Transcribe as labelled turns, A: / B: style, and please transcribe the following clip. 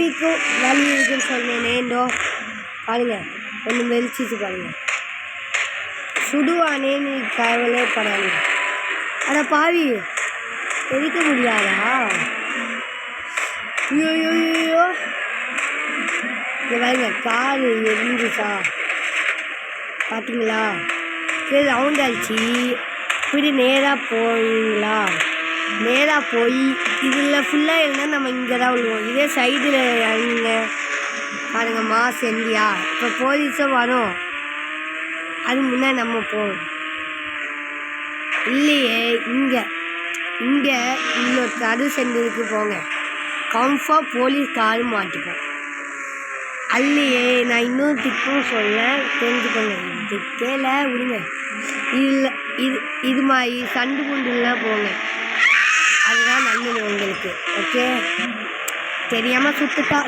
A: பிக்கும் வலி இருக்குன்னு சொன்னேனே இந்தோ பாருங்க ஒன்று மெலிச்சிச்சு பாருங்க. சுடுவானே நீ கவலைப்படாதீங்க. அட பாவி எரிக்க முடியாதா? ஐயோ இங்கே பாருங்க கால் எரிஞ்சுச்சா பார்த்தீங்களா? சரி ரவுண்ட் ஆயிடுச்சு. இப்படி நேராக போவீங்களா? நேராக போய் இதில் ஃபுல்லாக இருந்தால் நம்ம இங்கே தான் விழுவோம். இதே சைடில் இறங்குங்க பாருங்கள். மாஸ் எந்தியா இப்போ போலீஸும் வரும். அது முன்னே நம்ம போவோம் இல்லையே. இங்கே இன்னொரு தடு சென்டருக்கு போங்க. கம்ஃபார்ட் போலீஸ் கால் மாட்டிப்போம். அல்லையே நான் இன்னொரு திக்கும் சொல்லேன் தெரிஞ்சுக்கோங்க. இது திக்கேல விடுங்க. இது மாதிரி சண்டு குண்டுலாம் போங்க. அதுதான் நல்லது உங்களுக்கு. ஓகே தெரியாமல் சுட்டுட்டா